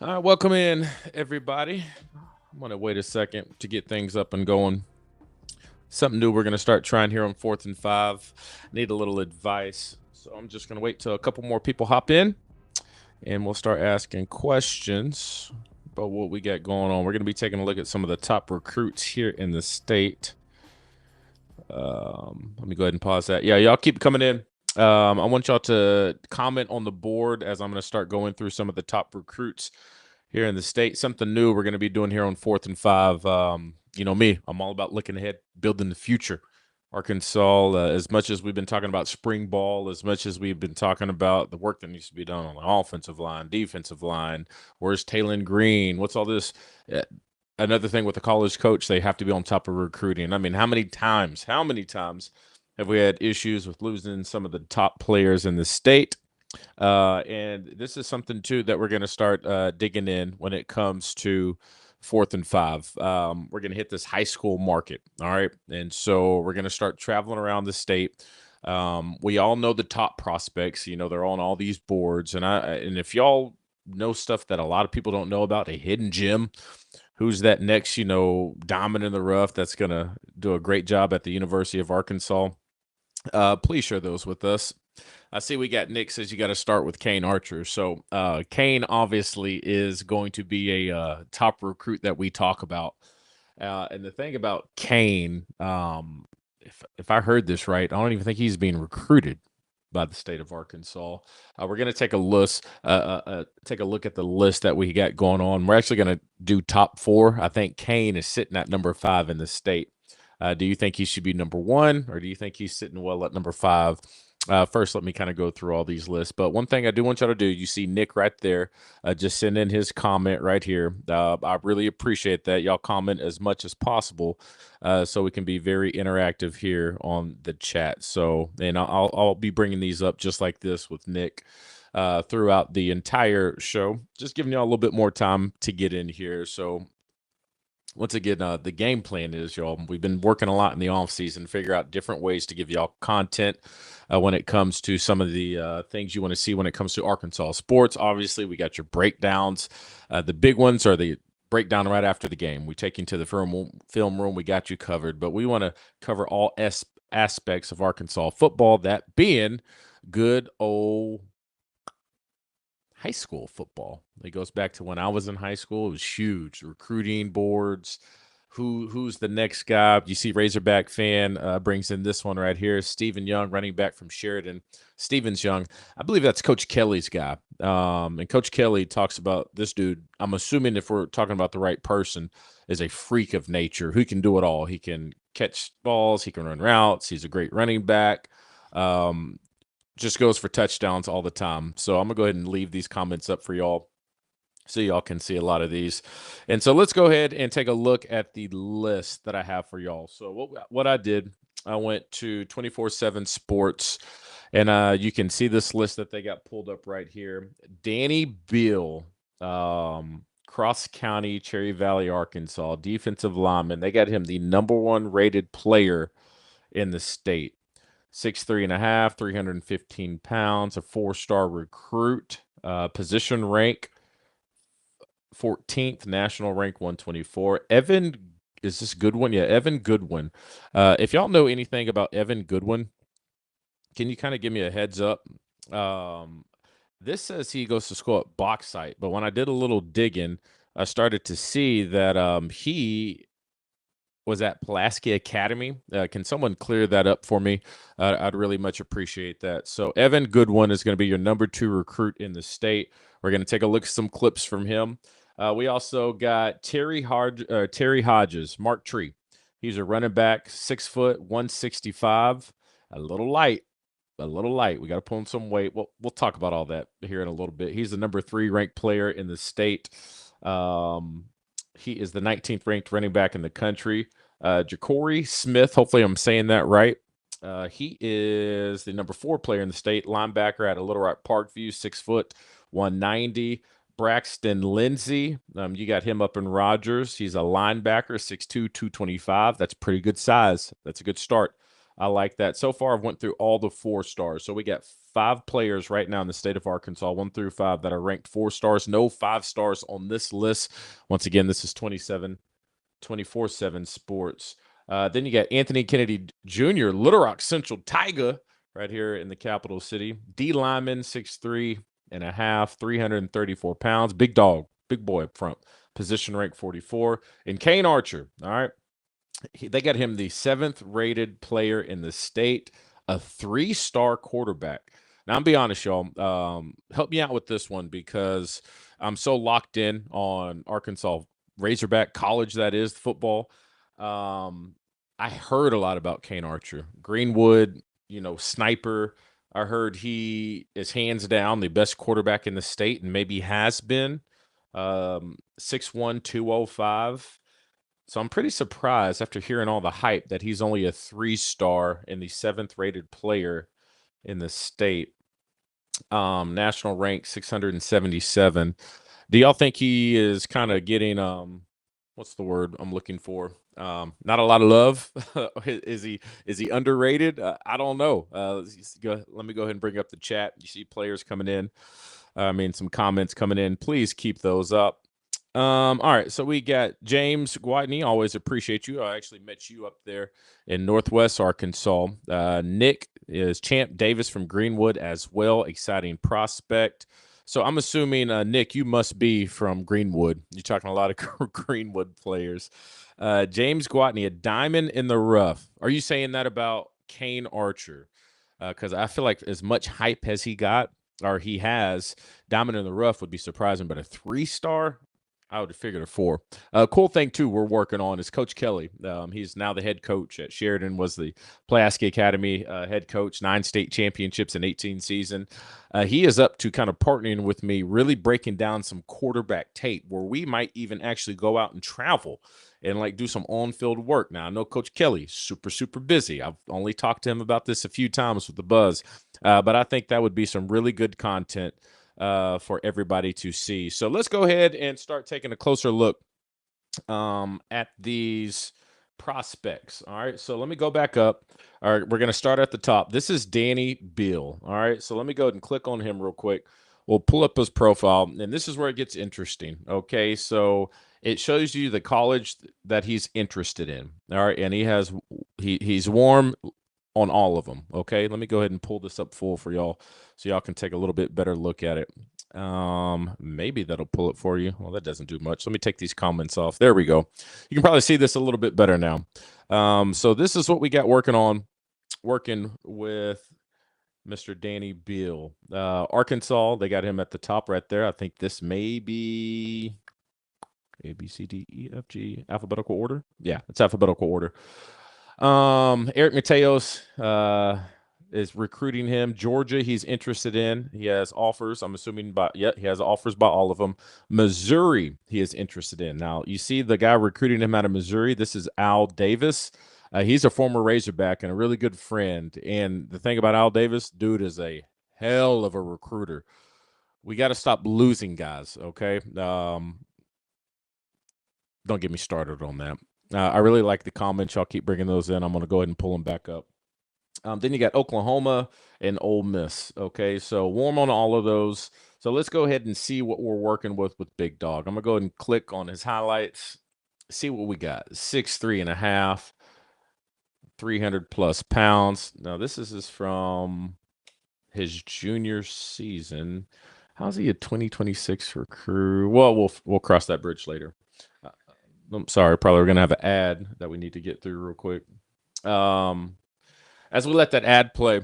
Welcome in, everybody. I'm going to wait a second to get things up and going. Something new we're going to start trying here on 4th and 5. Need a little advice. So I'm just going to wait till a couple more people hop in and we'll start asking questions about what we got going on. We're going to be taking a look at some of the top recruits here in the state. Let me go ahead and pause that. Yeah, y'all keep coming in. I want y'all to comment on the board as I'm going to start going through some of the top recruits here in the state. Something new we're going to be doing here on 4th and 5. You know me, I'm all about looking ahead, building the future. Arkansas, as much as we've been talking about spring ball, as much as we've been talking about the work that needs to be done on the offensive line, defensive line, where's Taylon Green? What's all this? Another thing with the college coach, they have to be on top of recruiting. I mean, how many times have we had issues with losing some of the top players in the state? And this is something too that we're going to start digging in when it comes to 4th and 5. We're going to hit this high school market. All right. And so we're going to start traveling around the state. We all know the top prospects, they're on all these boards. And if y'all know stuff that a lot of people don't know about, a hidden gem, who's that next, diamond in the rough that's going to do a great job at the University of Arkansas, please share those with us. I see we got Nick says you got to start with Kane Archer. So Kane obviously is going to be a top recruit that we talk about. And the thing about Kane, if I heard this right, I don't even think he's being recruited by the state of Arkansas. We're going to take a look at the list that we got going on. We're actually going to do top 4. I think Kane is sitting at number 5 in the state. Do you think he should be number 1, or do you think he's sitting well at number 5? First, let me kind of go through all these lists. But one thing I do want y'all to do, you see Nick right there, just send in his comment right here. I really appreciate that. Y'all comment as much as possible so we can be very interactive here on the chat. So, and I'll be bringing these up just like this with Nick throughout the entire show, just giving y'all a little bit more time to get in here. So, once again, the game plan is, y'all, we've been working a lot in the off season, figure out different ways to give y'all content when it comes to some of the things you want to see when it comes to Arkansas sports. Obviously, we got your breakdowns. The big ones are the breakdown right after the game. We take you to the film room. We got you covered, but we want to cover all aspects of Arkansas football, that being good old high school football. It goes back to when I was in high school. It was huge. Recruiting boards. Who's the next guy? You see Razorback fan brings in this one right here. Stephen Young, running back from Sheridan. Stevens Young. I believe that's Coach Kelly's guy. And Coach Kelly talks about this dude. I'm assuming if we're talking about the right person, is a freak of nature who can do it all. He can catch balls. He can run routes. He's a great running back. Just goes for touchdowns all the time. So I'm going to go ahead and leave these comments up for y'all so y'all can see a lot of these. And so let's go ahead and take a look at the list that I have for y'all. So what I did, I went to 24/7 Sports, and you can see this list that they got pulled up right here. Danny Beale, Cross County, Cherry Valley, Arkansas, defensive lineman. They got him the number 1 rated player in the state. 6'3.5", 315 pounds, a 4-star recruit, position rank 14th, national rank 124. Is this Goodwin? Yeah, Evan Goodwin. If y'all know anything about Evan Goodwin, can you kind of give me a heads up? This says he goes to school at Bauxite, but when I did a little digging, I started to see that he was at Pulaski Academy. Can someone clear that up for me? I'd really much appreciate that. So Evan Goodwin is going to be your number 2 recruit in the state. We're going to take a look at some clips from him. We also got Terry Hodges, Mark Tree. He's a running back, 6 foot, 165, a little light. We got to pull him some weight. We'll talk about all that here in a little bit. He's the number 3 ranked player in the state. He is the 19th ranked running back in the country. Jakore Smith, hopefully I'm saying that right. He is the number 4 player in the state, linebacker at Little Rock Parkview, 6 foot, 190. Braxton Lindsay, you got him up in Rogers. He's a linebacker, 6'2", 225. That's pretty good size. That's a good start. I like that. So far, I've went through all the 4-stars. So we got 5 players right now in the state of Arkansas, 1 through 5, that are ranked 4 stars. No 5 stars on this list. Once again, this is 24/7 Sports. Then you got Anthony Kennedy Jr., Little Rock Central Tiger, right here in the capital city. D lineman, 6'3 and a half, 334 pounds. Big dog, big boy up front. Position rank 44. And Kane Archer, all right. They got him the 7th rated player in the state, a 3-star quarterback. Now, I'm be honest, y'all. Help me out with this one because I'm so locked in on Arkansas Razorback college, that is football. I heard a lot about Kane Archer, Greenwood, sniper. I heard he is hands down the best quarterback in the state and maybe has been. 6'1", 205. So I'm pretty surprised after hearing all the hype that he's only a 3-star and the 7th rated player in the state. National rank 677. Do y'all think he is kind of getting what's the word I'm looking for? Not a lot of love. Is he underrated? I don't know. Let me go ahead and bring up the chat. You see players coming in. Some comments coming in. Please keep those up. All right, so we got James Gwatney. Always appreciate you. I actually met you up there in Northwest Arkansas. Nick is Champ Davis from Greenwood as well. Exciting prospect. So I'm assuming, Nick, you must be from Greenwood. You're talking a lot of Greenwood players. James Gwatney, a diamond in the rough. Are you saying that about Kane Archer? Because I feel like as much hype as he got, or he has, diamond in the rough would be surprising, but a 3-star? I would have figured a 4. Cool thing, too, we're working on is Coach Kelly. He's now the head coach at Sheridan, was the Pulaski Academy head coach, 9 state championships in 18 season. He is up to kind of partnering with me, really breaking down some quarterback tape where we might even actually go out and travel and do some on-field work. Now, I know Coach Kelly, super, super busy. I've only talked to him about this a few times with the Buzz, but I think that would be some really good content for everybody to see. So let's go ahead and start taking a closer look at these prospects. All right, so let me go back up. All right, we're going to start at the top. This is Danny Beale. All right, so let me go ahead and click on him real quick. We'll pull up his profile, and this is where it gets interesting. Okay, so it shows you the college that he's interested in. All right, and he's warm on all of them. Okay, let me go ahead and pull this up full for y'all so y'all can take a little bit better look at it. Maybe that'll pull it for you. Well, that doesn't do much. Let me take these comments off. There we go. You can probably see this a little bit better now. So this is what we got working with Mr. Danny Beale. Arkansas, they got him at the top right there. I think this may be A, B, C, D, E, F, G, alphabetical order. Yeah, it's alphabetical order. Eric Mateos is recruiting him. Georgia, he's interested in. He has offers. I'm assuming he has offers by all of them. Missouri, he is interested in. Now, you see the guy recruiting him out of Missouri. This is Al Davis. He's a former Razorback and a really good friend. And the thing about Al Davis, dude is a hell of a recruiter. We got to stop losing guys, okay? Don't get me started on that. I really like the comments. Y'all keep bringing those in. I'm going to go ahead and pull them back up. Then you got Oklahoma and Ole Miss. Okay, so warm on all of those. So let's go ahead and see what we're working with Big Dog. I'm going to go ahead and click on his highlights, see what we got. 6'3 and a half, 300 plus pounds. Now, this is from his junior season. How's he a 2026 recruit? Well, we'll cross that bridge later. I'm sorry, probably we're going to have an ad that we need to get through real quick. As we let that ad play,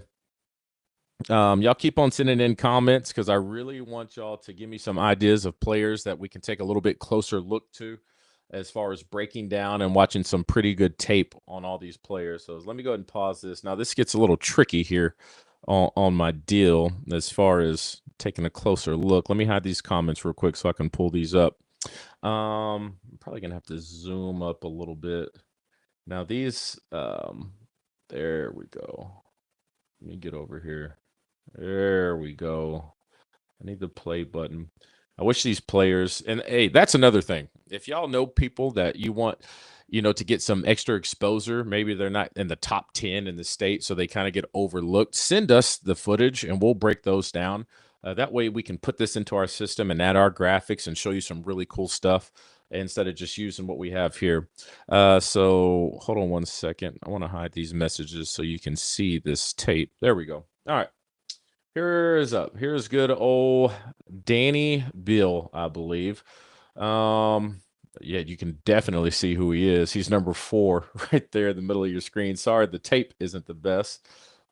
y'all keep on sending in comments because I really want y'all to give me some ideas of players that we can take a little bit closer look to as far as breaking down and watching some pretty good tape on all these players. So let me go ahead and pause this. Now, this gets a little tricky here on my deal as far as taking a closer look. Let me hide these comments real quick so I can pull these up. I'm probably going to have to zoom up a little bit. Now, these, there we go. Let me get over here. There we go. I need the play button. I wish these players, and hey, that's another thing. If y'all know people that you want, to get some extra exposure. Maybe they're not in the top 10 in the state, so they kind of get overlooked. Send us the footage and we'll break those down. That way we can put this into our system and add our graphics and show you some really cool stuff instead of just using what we have here. So hold on one second. I want to hide these messages so you can see this tape. There we go. All right. Here's good old Danny Beale, I believe. Yeah, you can definitely see who he is. He's number 4 right there in the middle of your screen. Sorry, the tape isn't the best.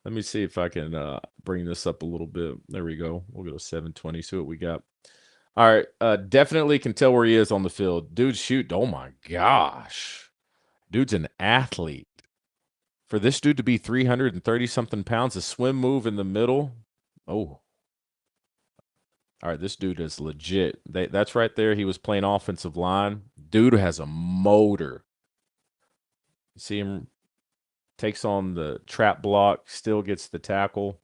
Let me see if I can bring this up a little bit. There we go. We'll go to 720, see what we got. All right, definitely can tell where he is on the field. Dude, shoot. Oh my gosh. Dude's an athlete. For this dude to be 330 something pounds, a swim move in the middle. Oh, all right, this dude is legit. That's right there. He was playing offensive line. Dude has a motor. You see him takes on the trap block, still gets the tackle.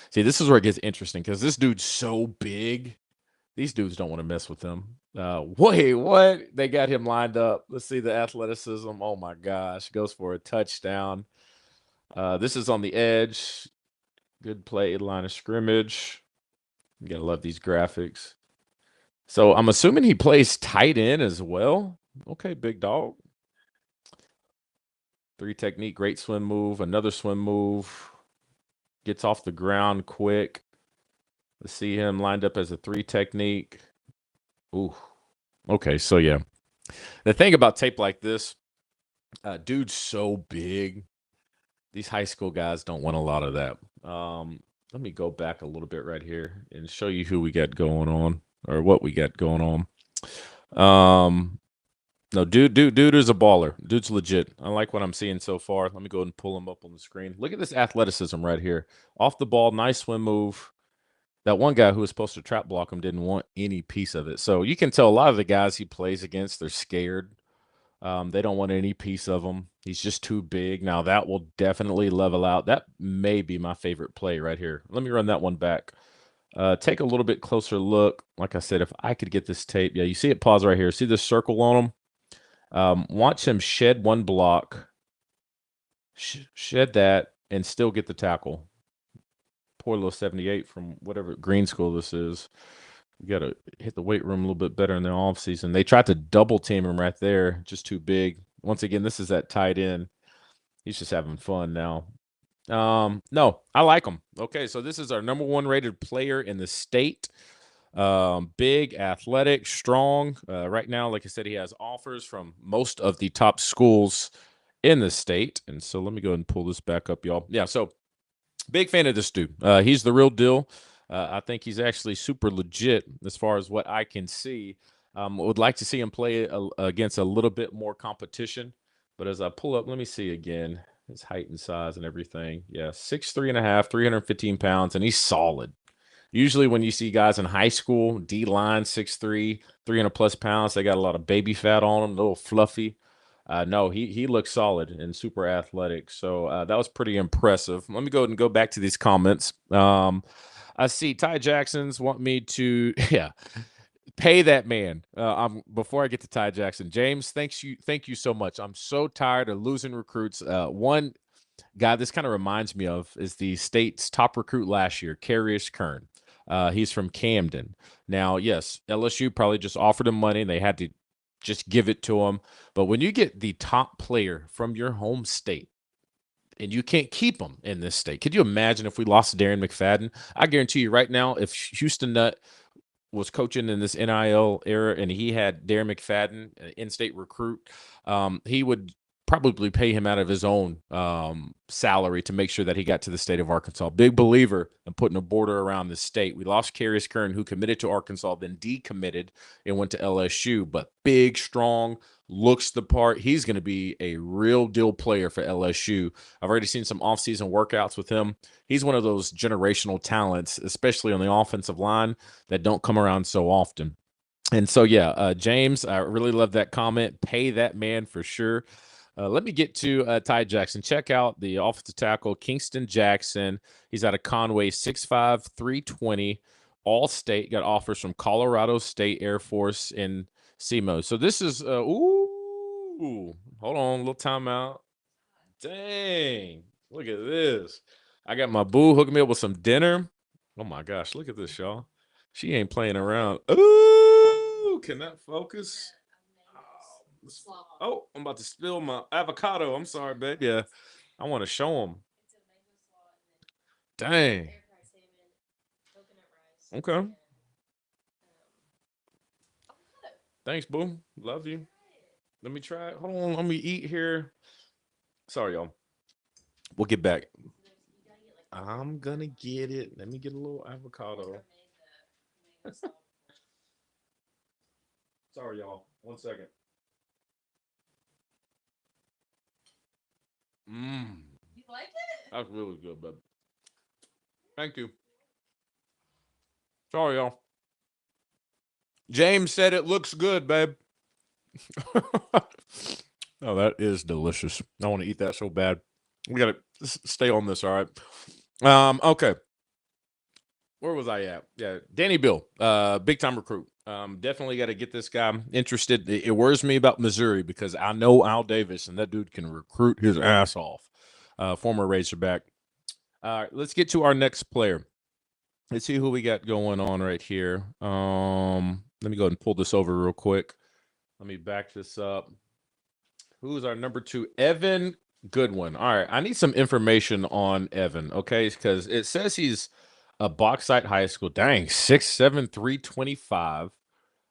See, this is where it gets interesting because this dude's so big. These dudes don't want to mess with him. Wait, what? They got him lined up. Let's see the athleticism. Oh my gosh, goes for a touchdown. This is on the edge. Good play, line of scrimmage. You gotta love these graphics. So I'm assuming he plays tight end as well. Okay, big dog. 3 technique, great swim move, another swim move. Gets off the ground quick. Let's see him lined up as a 3 technique. Ooh. Okay, so yeah. The thing about tape like this, dude's so big. These high school guys don't want a lot of that. Let me go back a little bit right here and show you who we got going on or what we got going on. No, dude is a baller. Dude's legit. I like what I'm seeing so far. Let me go ahead and pull him up on the screen. Look at this athleticism right here. Off the ball, nice swim move. That one guy who was supposed to trap block him didn't want any piece of it. So you can tell a lot of the guys he plays against, they're scared. They don't want any piece of him. He's just too big. Now that will definitely level out. That may be my favorite play right here. Let me run that one back. Take a little bit closer look. Like I said, if I could get this tape. Yeah, you see it pause right here. See the circle on him? Watch him shed one block. Shed that and still get the tackle. Poor little 78 from whatever green school this is. We got to hit the weight room a little bit better in the offseason. They tried to double team him right there, just too big. Once again, this is that tight end. He's just having fun now. No, I like him. Okay, so this is our number 1 rated player in the state. Big, athletic, strong. Right now, like I said, he has offers from most of the top schools in the state. And so let me go ahead and pull this back up, y'all. Yeah, so big fan of this dude. He's the real deal. I think he's actually super legit as far as what I can see. Would like to see him play against a little bit more competition. But as I pull up, let me see again his height and size and everything. Yeah, 6'3.5", 315 pounds, and he's solid. Usually when you see guys in high school, D-line, 6'3", 300 plus pounds, they got a lot of baby fat on them, a little fluffy. No, he looks solid and super athletic. So that was pretty impressive. Let me go ahead and go back to these comments. I see Ty Jackson's want me to, yeah, pay that man. Before I get to Ty Jackson, James, thank you so much. I'm so tired of losing recruits. One guy this kind of reminds me of is the state's top recruit last year, Carius Kern. He's from Camden. Now, yes, LSU probably just offered him money and they had to just give it to him. But when you get the top player from your home state and you can't keep him in this state, could you imagine if we lost Darren McFadden? I guarantee you right now, if Houston Nutt was coaching in this NIL era and he had Darren McFadden, an in-state recruit, he would probably pay him out of his own salary to make sure that he got to the state of Arkansas. Big believer in putting a border around the state. We lost Carius Kern, who committed to Arkansas, then decommitted and went to LSU, but big, strong, looks the part. He's going to be a real deal player for LSU. I've already seen some offseason workouts with him. He's one of those generational talents, especially on the offensive line, that don't come around so often. And so, yeah, James, I really love that comment. Pay that man for sure. Let me get to Ty Jackson. Check out the offensive tackle, Kingston Jackson. He's out of Conway, 6'5", 320, all-state. Got offers from Colorado State, Air Force, and SEMO. So this is, Ooh, hold on, little timeout. Dang, look at this. I got my boo hooking me up with some dinner. Oh my gosh, look at this, y'all. She ain't playing around. Ooh, can that focus? Oh, I'm about to spill my avocado. I'm sorry, babe. Yeah, I want to show them. Dang. Okay. Thanks, boo. Love you. Let me try it. Hold on. Let me eat here. Sorry, y'all. We'll get back. I'm gonna get it. Let me get a little avocado. Sorry, y'all. 1 second. Mmm. That's really good, babe. Thank you. Sorry, y'all. James said it looks good, babe. Oh, that is delicious. I want to eat that so bad. We gotta stay on this, all right. Okay. Where was I at? Yeah, Danny Beale, big time recruit. Definitely got to get this guy interested. It worries me about Missouri because I know Al Davis and that dude can recruit his ass off. Former Razorback. All right, let's get to our next player. Let's see who we got going on right here. Let me go ahead and pull this over real quick. Let me back this up. Who's our number 2? Evan Goodwin. All right, I need some information on Evan, okay? Because it says he's a Bauxite High School. Dang, 6'7", 325.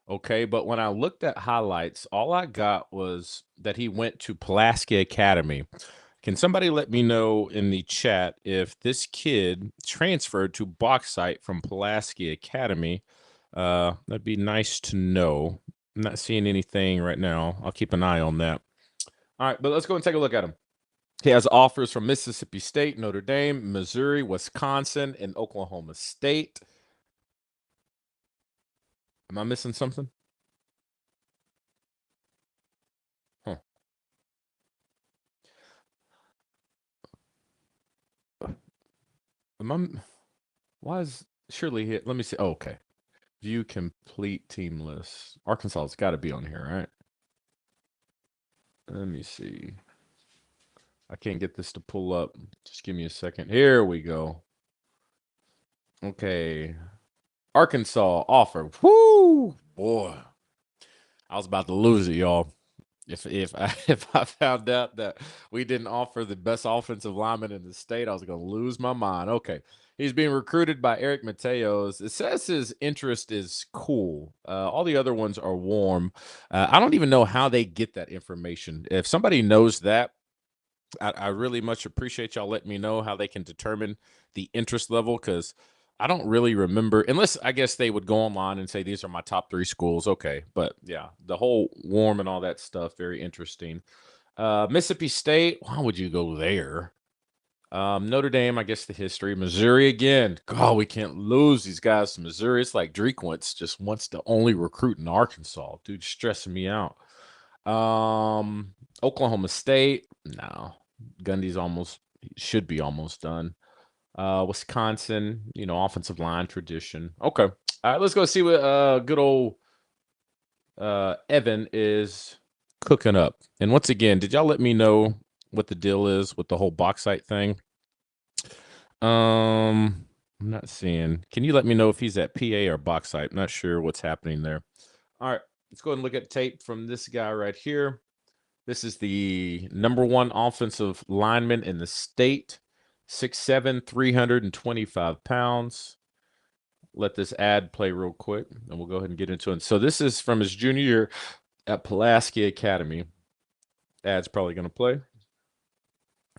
Okay, but when I looked at highlights, all I got was that he went to Pulaski Academy. Can somebody let me know in the chat if this kid transferred to Bauxite from Pulaski Academy? That'd be nice to know. I'm not seeing anything right now. I'll keep an eye on that. All right, but let's go and take a look at him. He has offers from Mississippi State, Notre Dame, Missouri, Wisconsin, and Oklahoma State. Am I missing something? Huh. Am I? Why is surely hit? Let me see. Oh, okay. View complete team list. Arkansas has got to be on here, right? Let me see. I can't get this to pull up. Just give me a second. Here we go. Okay. Arkansas offer. Whoo, boy. I was about to lose it, y'all. If I if I found out that we didn't offer the best offensive lineman in the state, I was going to lose my mind. Okay. He's being recruited by Eric Mateos. It says his interest is cool. All the other ones are warm. I don't even know how they get that information. If somebody knows that, I really much appreciate y'all letting me know how they can determine the interest level because I don't really remember, unless I guess they would go online and say these are my top 3 schools. Okay, but yeah, the whole warm and all that stuff, very interesting. Mississippi State, why would you go there? Notre Dame, I guess the history. Missouri again. God, we can't lose these guys to Missouri. It's like Drinkwitz just wants to only recruit in Arkansas. Dude, stressing me out. Oklahoma State, no. Gundy's should be almost done. Wisconsin, offensive line tradition. Okay. All right, let's go see what good old Evan is cooking up. And once again, did y'all let me know what the deal is with the whole Bauxite thing? I'm not seeing. Can you let me know if he's at PA or Bauxite? I'm not sure what's happening there. All right, let's go ahead and look at tape from this guy right here. This is the number 1 offensive lineman in the state, 6'7", 325 pounds. Let this ad play real quick, and we'll go ahead and get into it. So this is from his junior year at Pulaski Academy. Ad's probably going to play.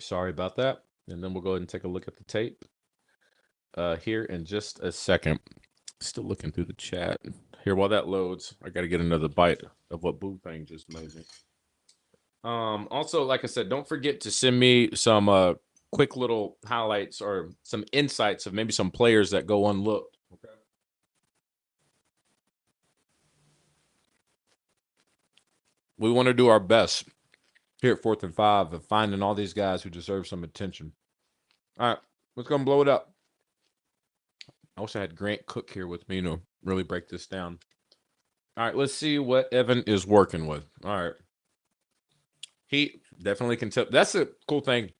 Sorry about that. And then we'll go ahead and take a look at the tape here in just a second. Still looking through the chat. Here, while that loads, I got to get another bite of what Boo Thing just made me. Also, like I said, don't forget to send me some quick little highlights or some insights of maybe some players that go unlooked. Okay. We want to do our best here at 4th and 5 of finding all these guys who deserve some attention. All right, let's go and blow it up. I wish I had Grant Cook here with me to really break this down. All right, let's see what Evan is working with. All right. He definitely can tell. That's a cool thing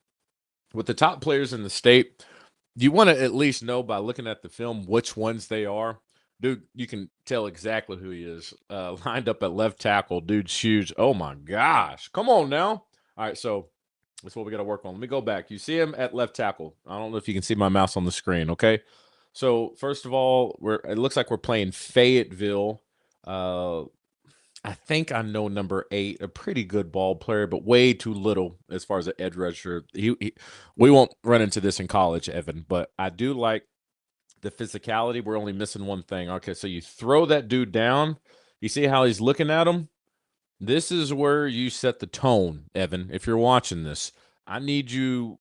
with the top players in the state. You want to at least know by looking at the film which ones they are. Dude, you can tell exactly who he is. Lined up at left tackle, dude's huge. Oh my gosh. Come on now. All right, so that's what we got to work on. Let me go back. You see him at left tackle. I don't know if you can see my mouse on the screen, okay? So, first of all, it looks like we're playing Fayetteville. Uh, I think I know number 8, a pretty good ball player, but way too little as far as an edge rusher. We won't run into this in college, Evan, but I do like the physicality. We're only missing one thing. Okay, so you throw that dude down. You see how he's looking at him? This is where you set the tone, Evan. If you're watching this, I need you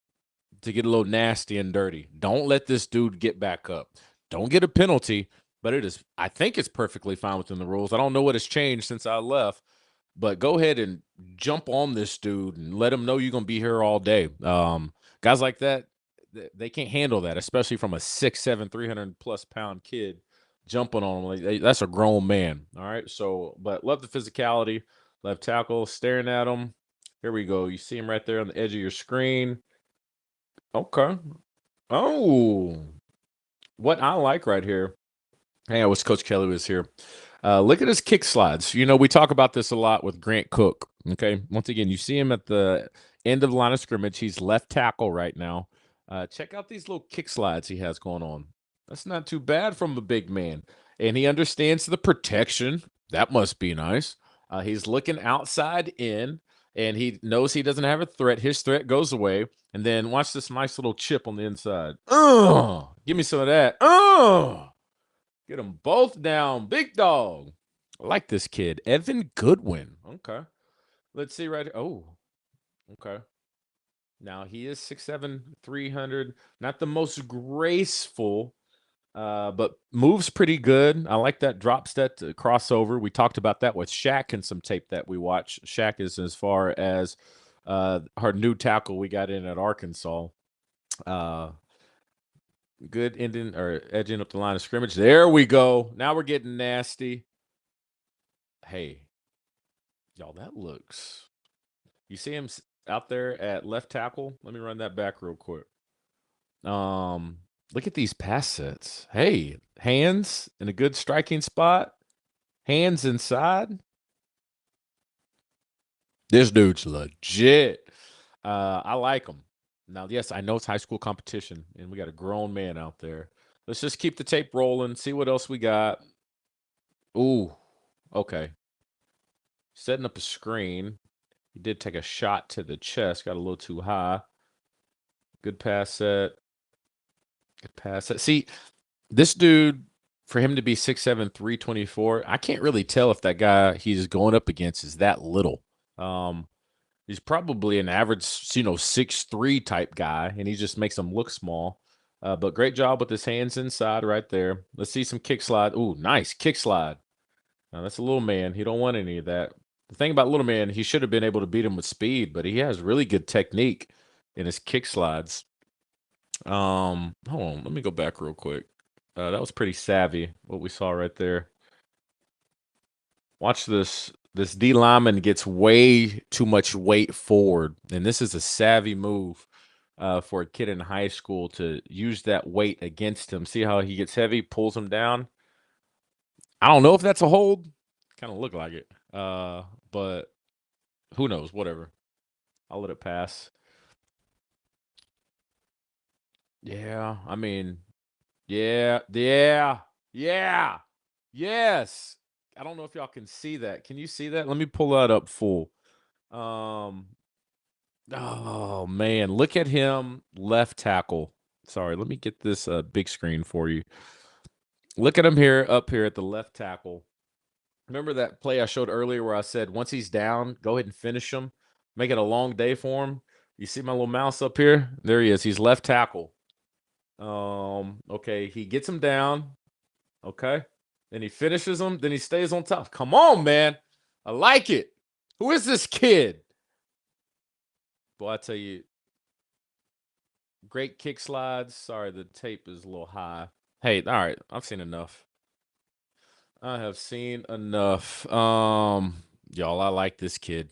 to get a little nasty and dirty. Don't let this dude get back up. Don't get a penalty, but I think it's perfectly fine within the rules. I don't know what has changed since I left, but go ahead and jump on this dude and let him know you're going to be here all day. Guys like that, they can't handle that, especially from a 6'7", 300+ pound kid jumping on them. That's a grown man. All right. So, but love the physicality. Left tackle staring at him. Here we go. You see him right there on the edge of your screen. Okay. Oh, what I like right here. Hey, I wish Coach Kelly was here. Look at his kick slides. You know, we talk about this a lot with Grant Cook. Okay. Once again, you see him at the end of the line of scrimmage. He's left tackle right now. Check out these little kick slides he has going on. That's not too bad from a big man. And he understands the protection. That must be nice. He's looking outside in, and he knows he doesn't have a threat. His threat goes away. And then watch this nice little chip on the inside. Give me some of that. Get them both down. Big dog. I like this kid. Evan Goodwin. Okay. Let's see right here. Oh, okay. Now he is 6'7", 300. Not the most graceful, but moves pretty good. I like that drop step to crossover. We talked about that with Shaq and some tape that we watched. Shaq is as far as our new tackle we got in at Arkansas. Good ending or edging up the line of scrimmage. There we go. Now we're getting nasty. Hey, y'all, that looks. You see him out there at left tackle? Let me run that back real quick. Look at these pass sets. Hey, hands in a good striking spot. Hands inside. This dude's legit. I like him. Now, yes, I know it's high school competition, and we got a grown man out there. Let's just keep the tape rolling, see what else we got. Ooh, okay. Setting up a screen. He did take a shot to the chest, got a little too high. Good pass set. Good pass set. See, this dude, for him to be 6'7", 324, I can't really tell if that guy he's going up against is that little. He's probably an average, 6'3" type guy, and he just makes him look small. But great job with his hands inside right there. Let's see some kick slide. Ooh, nice kick slide. Now, that's a little man. He don't want any of that. The thing about little man, he should have been able to beat him with speed, but he has really good technique in his kick slides. Hold on, let me go back real quick. That was pretty savvy what we saw right there. Watch this. This D lineman gets way too much weight forward, and this is a savvy move for a kid in high school to use that weight against him. See how he gets heavy, pulls him down. I don't know if that's a hold. Kind of look like it, but who knows? Whatever. I'll let it pass. Yeah, I mean, yeah, yeah, yes. I don't know if y'all can see that. Can you see that? Let me pull that up full. Um, oh man, look at him, left tackle. Sorry, let me get this big screen for you. Look at him here, up here at the left tackle. Remember that play I showed earlier where I said once he's down, go ahead and finish him, make it a long day for him. You see my little mouse up here? There he is. He's left tackle. Okay, he gets him down. Okay. Then he finishes him. Then he stays on top. Come on, man. I like it. Who is this kid? Boy, I tell you, great kick slides. Sorry, the tape is a little high. Hey, all right. I've seen enough. I have seen enough. Y'all, I like this kid.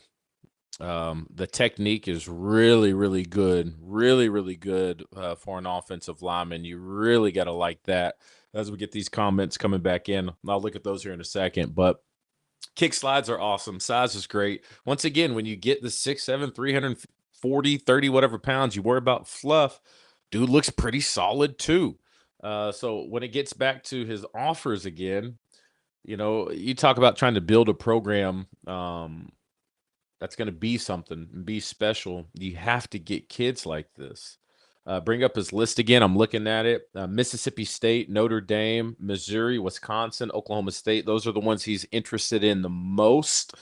The technique is really, really good, really, really good for an offensive lineman. You really got to like that. As we get these comments coming back in, I'll look at those here in a second. But kick slides are awesome. Size is great. Once again, when you get the 6'7", 340, 30, whatever pounds, you worry about fluff. Dude looks pretty solid too. So when it gets back to his offers again, you talk about trying to build a program. That's going to be something and be special. You have to get kids like this. Bring up his list again. I'm looking at it. Mississippi State, Notre Dame, Missouri, Wisconsin, Oklahoma State. Those are the ones he's interested in the most.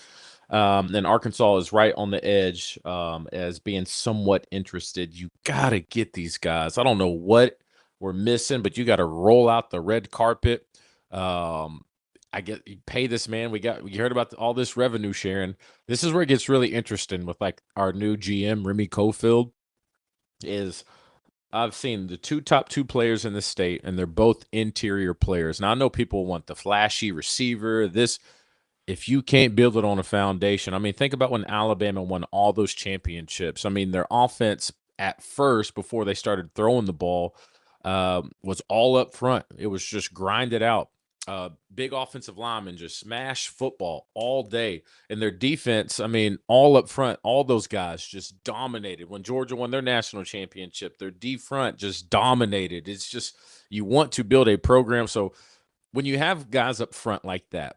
And Arkansas is right on the edge as being somewhat interested. You got to get these guys. I don't know what we're missing, but you got to roll out the red carpet. I get you pay this man. We heard about all this revenue sharing. This is where it gets really interesting with like our new GM, Remy Cofield, is I've seen the top two players in the state, and they're both interior players. Now I know people want the flashy receiver, this if you can't build it on a foundation, I mean, think about when Alabama won all those championships. I mean, their offense at first, before they started throwing the ball, was all up front. It was just grinded out. Big offensive linemen just smash football all day. And their defense, I mean, all up front, all those guys just dominated. When Georgia won their national championship, their D front just dominated. It's just, you want to build a program. So when you have guys up front like that,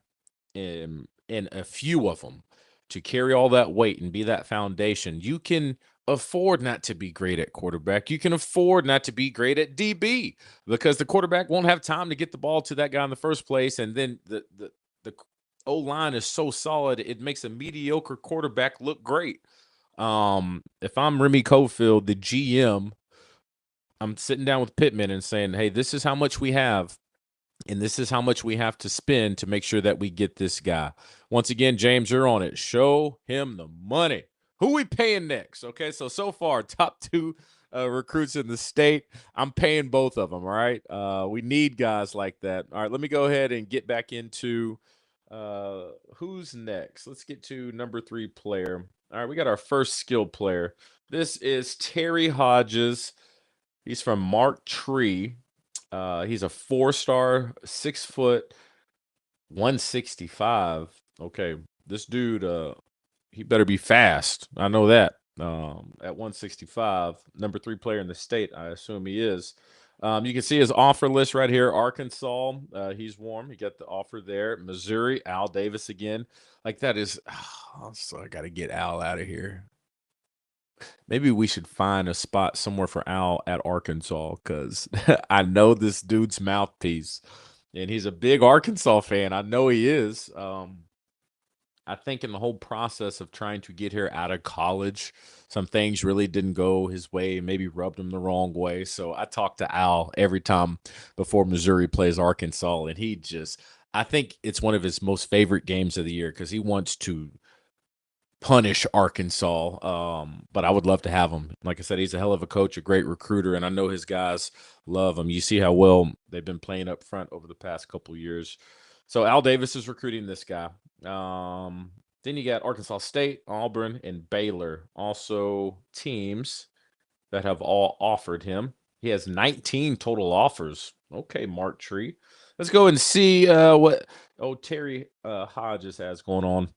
and a few of them to carry all that weight and be that foundation, you can afford not to be great at quarterback. You can afford not to be great at DB because the quarterback won't have time to get the ball to that guy in the first place. And then the O line is so solid, it makes a mediocre quarterback look great. If I'm Remy Cofield, the GM, I'm sitting down with Pittman and saying, hey, this is how much we have. And this is how much we have to spend to make sure that we get this guy. Once again, James, you're on it. Show him the money. Who we paying next? Okay, so far, top two recruits in the state. I'm paying both of them, all right? We need guys like that. All right, let me go ahead and get back into who's next. Let's get to number 3 player. All right, we got our first skilled player. This is Terry Hodges. He's from Mark Tree. He's a 4-star, 6 foot, 165. Okay, this dude, he better be fast. I know that. At 165, number 3 player in the state, I assume he is. You can see his offer list right here. Arkansas, he's warm. He got the offer there. Missouri, Al Davis again. Like that is, so I got to get Al out of here. Maybe we should find a spot somewhere for Al at Arkansas because I know this dude's mouthpiece, and he's a big Arkansas fan. I know he is. I think in the whole process of trying to get here out of college, some things really didn't go his way, maybe rubbed him the wrong way. So I talk to Al every time before Missouri plays Arkansas, and I think it's one of his most favorite games of the year because he wants to punish Arkansas. But I would love to have him. Like I said, he's a hell of a coach, a great recruiter, and I know his guys love him. You see how well they've been playing up front over the past couple years. So Al Davis is recruiting this guy. Then you got Arkansas State, Auburn, and Baylor, also teams that have all offered him. He has 19 total offers. Okay, Mark Tree. Let's go and see what Terry Hodges has going on.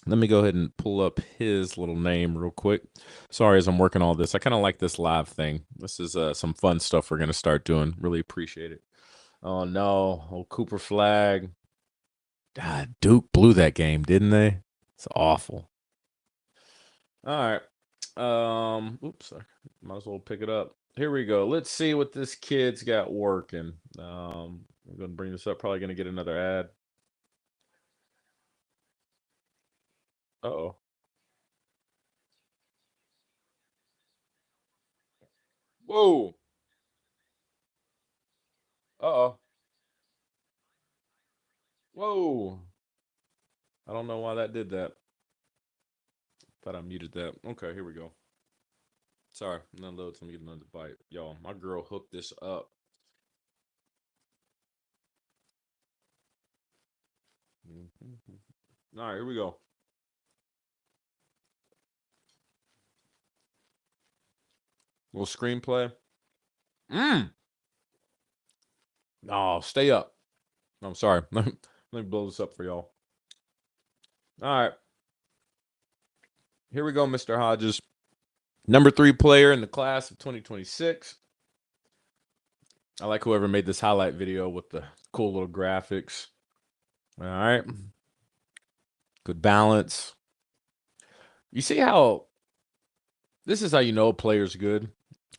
Let me go ahead and pull up his little name real quick. Sorry, as I'm working all this, I kind of like this live thing. This is some fun stuff we're going to start doing. Really appreciate it. Oh, no. Oh, Cooper Flag. God, Duke blew that game, didn't they? It's awful. All right. Oops. I might as well pick it up. Here we go. Let's see what this kid's got working. I'm going to bring this up. Probably going to get another ad. Uh-oh. Whoa. Uh-oh. Whoa. I don't know why that did that. Thought I muted that. Okay, here we go. Sorry, another load. Let me get another bite. Y'all, my girl hooked this up. All right, here we go. Little screenplay. Oh, stay up. I'm sorry. Let me blow this up for y'all. All right. Here we go, Mr. Hodges. Number 3 player in the class of 2026. I like whoever made this highlight video with the cool little graphics. All right. Good balance. You see how this is how you know a player's good?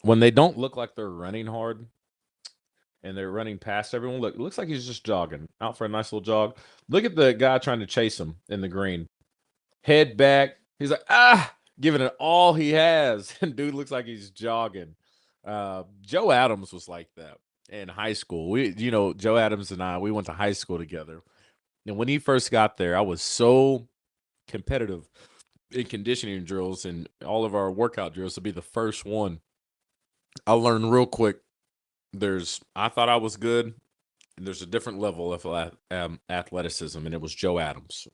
When they don't look like they're running hard and they're running past everyone. Look, it looks like he's just jogging out for a nice little jog. Look at the guy trying to chase him in the green. Head back. He's like, giving it all he has. And dude looks like he's jogging. Joe Adams was like that in high school. Joe Adams and I, we went to high school together. And when he first got there, I was so competitive in conditioning drills and all of our workout drills to be the first one. I learned real quick. I thought I was good, and there's a different level of athleticism, and it was Joe Adams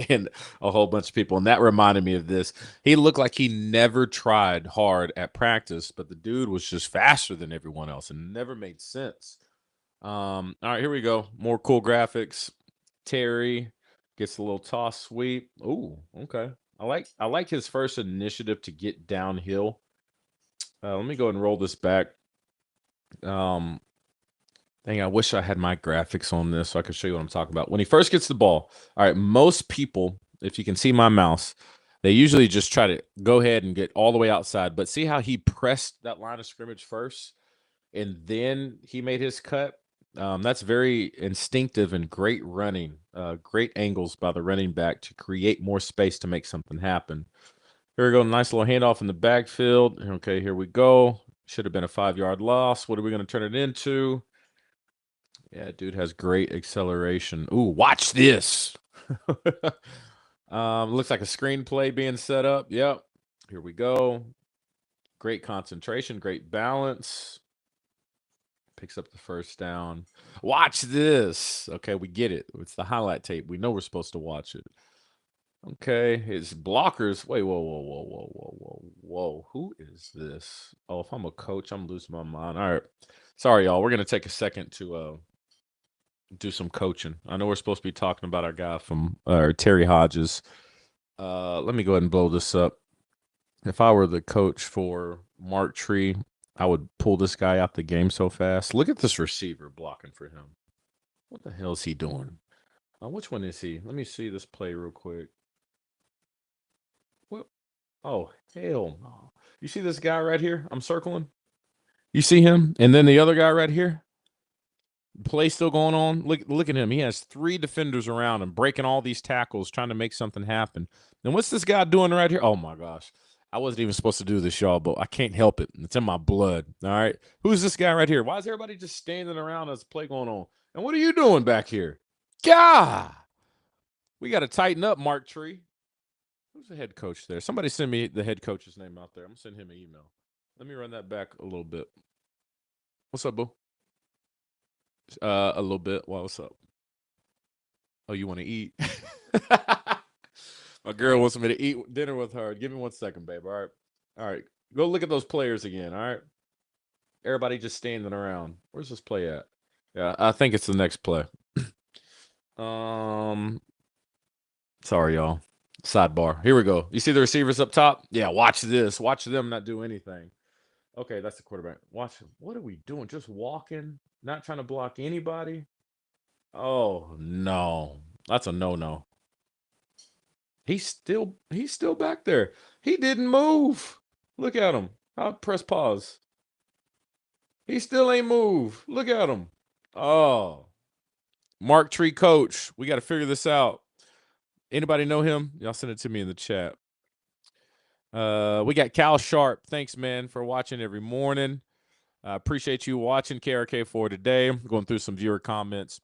and a whole bunch of people. And that reminded me of this. He looked like he never tried hard at practice, but the dude was just faster than everyone else and never made sense. All right, here we go. More cool graphics. Terry gets a little toss sweep. Ooh, okay. I like his first initiative to get downhill. Let me go ahead and roll this back. Dang, I wish I had my graphics on this so I could show you what I'm talking about. When he first gets the ball, all right, most people, if you can see my mouse, they usually just try to go ahead and get all the way outside. But see how he pressed that line of scrimmage first and then he made his cut? That's very instinctive and great running, great angles by the running back to create more space to make something happen. Here we go. Nice little handoff in the backfield. Okay, here we go. Should have been a 5-yard loss. What are we going to turn it into? Yeah, dude has great acceleration. Ooh, watch this. Looks like a screenplay being set up. Yep. Here we go. Great concentration, great balance. Picks up the first down. Watch this. Okay, we get it. It's the highlight tape. We know we're supposed to watch it. Okay, his blockers. Wait, whoa. Who is this? Oh, if I'm a coach, I'm losing my mind. All right. Sorry, y'all. We're going to take a second to do some coaching. I know we're supposed to be talking about our guy from Terry Hodges. Let me go ahead and blow this up. If I were the coach for Mark Tree, I would pull this guy out the game so fast. Look at this receiver blocking for him. What the hell is he doing? Which one is he? Let me see this play real quick. What? Oh, hell no. You see this guy right here? I'm circling. You see him? And then the other guy right here? Play still going on. Look at him. He has 3 defenders around him, breaking all these tackles, trying to make something happen. And what's this guy doing right here? Oh my gosh. I wasn't even supposed to do this, y'all, but I can't help it. It's in my blood. All right. Who's this guy right here? Why is everybody just standing around as play going on? And what are you doing back here? God. We got to tighten up, Mark Tree. Who's the head coach there? Somebody send me the head coach's name out there. I'm going to send him an email. Let me run that back a little bit. What's up, boo? A little bit. Well, what's up? Oh, you want to eat? My girl wants me to eat dinner with her. Give me 1 second, babe. All right. All right. Go look at those players again. All right. Everybody just standing around. Where's this play at? Yeah, I think it's the next play. Sorry, y'all. Sidebar. Here we go. You see the receivers up top? Yeah, watch this. Watch them not do anything. Okay, that's the quarterback. Watch. What are we doing? Just walking? Not trying to block anybody? Oh, no. That's a no-no. He's still back there. He didn't move. Look at him. I'll press pause. He still ain't move. Look at him. Oh. Mark Tree coach. We got to figure this out. Anybody know him? Y'all send it to me in the chat. We got Cal Sharp. Thanks, man, for watching every morning. Appreciate you watching KRK4 today. I'm going through some viewer comments.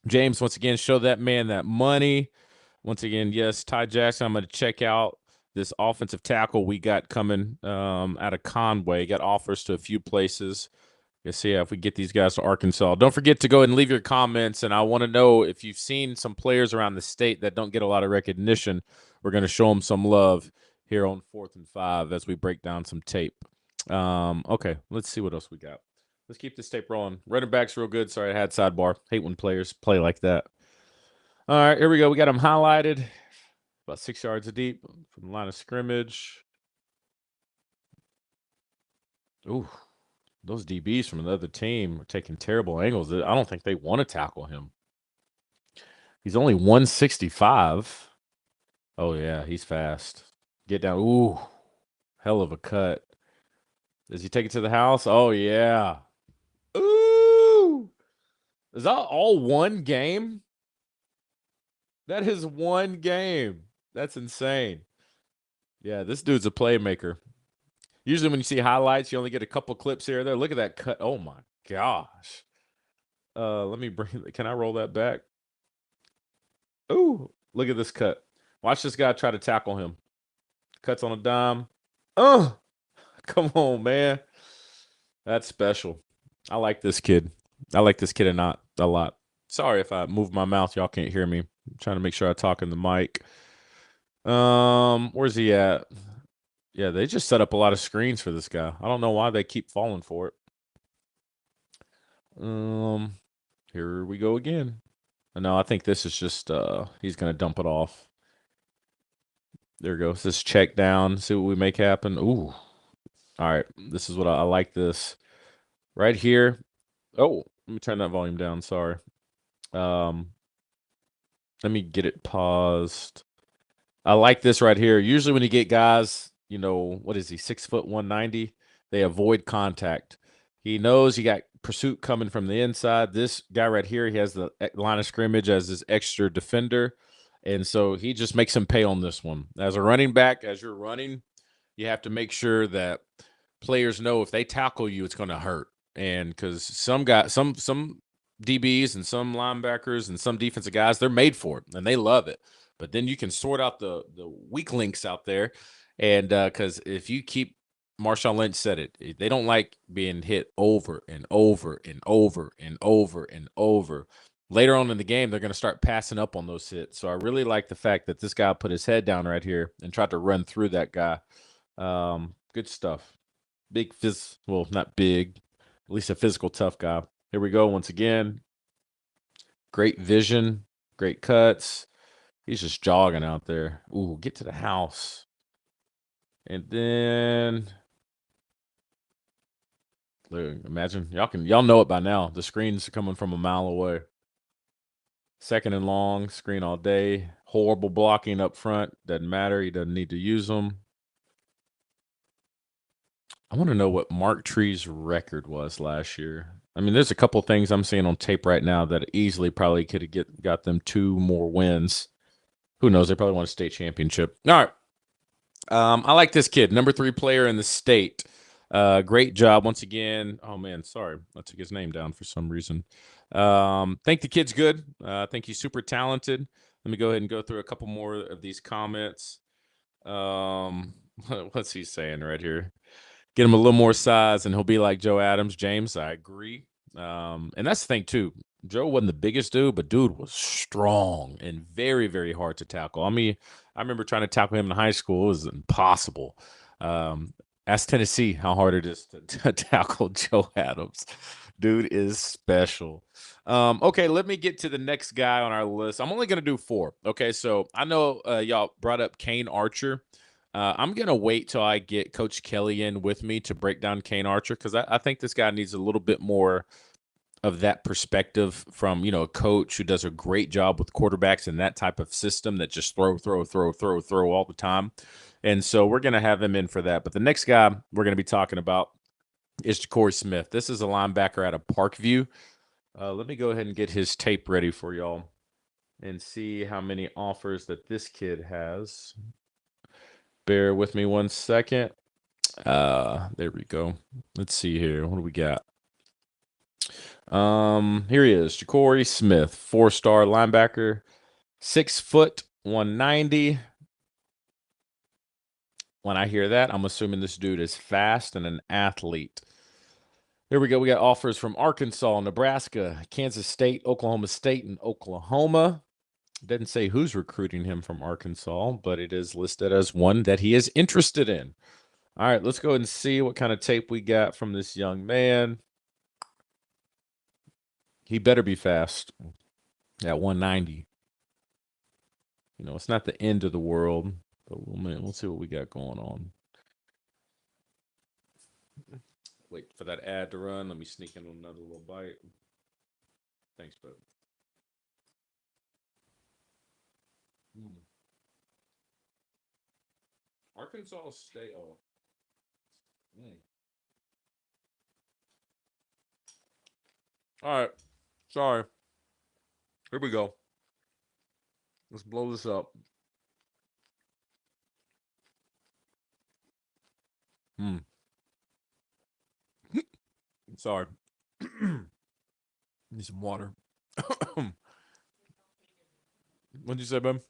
James, once again, show that man that money. Once again, yes, Ty Jackson, I'm going to check out this offensive tackle we got coming out of Conway. Got offers to a few places. Let's see if we get these guys to Arkansas. Don't forget to go ahead and leave your comments, and I want to know if you've seen some players around the state that don't get a lot of recognition. We're going to show them some love here on 4th and 5 as we break down some tape. Okay, let's see what else we got. Let's keep this tape rolling. Running back's real good. Sorry, I had sidebar. Hate when players play like that. All right, here we go. We got them highlighted. About 6 yards deep from the line of scrimmage. Ooh, those DBs from the other team are taking terrible angles. I don't think they want to tackle him. He's only 165. Oh, yeah, he's fast. Get down. Ooh, hell of a cut. Does he take it to the house? Oh, yeah. Ooh. Is that all one game? That is one game. That's insane. Yeah, this dude's a playmaker. Usually when you see highlights, you only get a couple clips here or there. Look at that cut. Oh, my gosh. Let me bring – can I roll that back? Ooh, look at this cut. Watch this guy try to tackle him. Cuts on a dime. Oh, come on, man. That's special. I like this kid. I like this kid a lot. Sorry if I move my mouth. Y'all can't hear me. I'm trying to make sure I talk in the mic. Where's he at? Yeah, they just set up a lot of screens for this guy. I don't know why they keep falling for it. Here we go again. No, I think this is just he's gonna dump it off. There goes this check down. See what we make happen. Ooh. All right. This is what I like this. Right here. Oh, let me turn that volume down. Sorry. Let me get it paused. I like this right here. Usually when you get guys, what is he, 6', 190, they avoid contact. He knows he got pursuit coming from the inside. This guy right here, he has the line of scrimmage as his extra defender. And so he just makes him pay on this one. As a running back, as you're running, you have to make sure that players know if they tackle you, it's going to hurt. And because some DBs and some linebackers and some defensive guys, they're made for it and they love it. But then you can sort out the weak links out there. And because if you keep, Marshawn Lynch said it, they don't like being hit over and over and over and over and over. Later on in the game, they're going to start passing up on those hits. So I really like the fact that this guy put his head down right here and tried to run through that guy. Good stuff. Big well, not big, at least a physical tough guy. Here we go once again. Great vision, great cuts. He's just jogging out there. Ooh, get to the house. And then imagine y'all know it by now. The screens are coming from a mile away. Second and long, screen all day. Horrible blocking up front. Doesn't matter. He doesn't need to use them. I want to know what Mark Tree's record was last year. I mean, there's a couple things I'm seeing on tape right now that easily probably could have got them 2 more wins. Who knows? They probably won a state championship. All right. I like this kid, number 3 player in the state. Great job once again. Oh man, sorry, I took his name down for some reason. Think the kid's good. I think he's super talented. Let me go ahead and go through a couple more of these comments. What's he saying right here? Get him a little more size, and he'll be like Joe Adams. James, I agree. And that's the thing too. Joe wasn't the biggest dude, but dude was strong and very, very hard to tackle. I mean, I remember trying to tackle him in high school. It was impossible. Ask Tennessee how hard it is to tackle Joe Adams. Dude is special. Okay, let me get to the next guy on our list. I'm only going to do 4. Okay, so I know y'all brought up Kane Archer. I'm going to wait till I get Coach Kelly in with me to break down Kane Archer because I think this guy needs a little bit more of that perspective from, a coach who does a great job with quarterbacks in that type of system that just throw all the time. And so we're going to have him in for that. But the next guy we're going to be talking about is Jakore Smith. This is a linebacker out of Parkview. Let me go ahead and get his tape ready for y'all and see how many offers that this kid has. Bear with me one second. There we go. Let's see here. What do we got? Here he is, Jakore Smith, 4-star linebacker, 6 foot, 190. When I hear that, I'm assuming this dude is fast and an athlete. Here we go. We got offers from Arkansas, Nebraska, Kansas State, Oklahoma State, and Oklahoma. Doesn't say who's recruiting him from Arkansas, but it is listed as one that he is interested in. All right, let's go ahead and see what kind of tape we got from this young man. He better be fast at 190. You know, it's not the end of the world, but we'll see what we got going on. Wait for that ad to run. Let me sneak in another little bite. Thanks, bud. Arkansas State. Oh. All right. Sorry. Here we go. Let's blow this up. Sorry. Need some water. What'd you say, babe?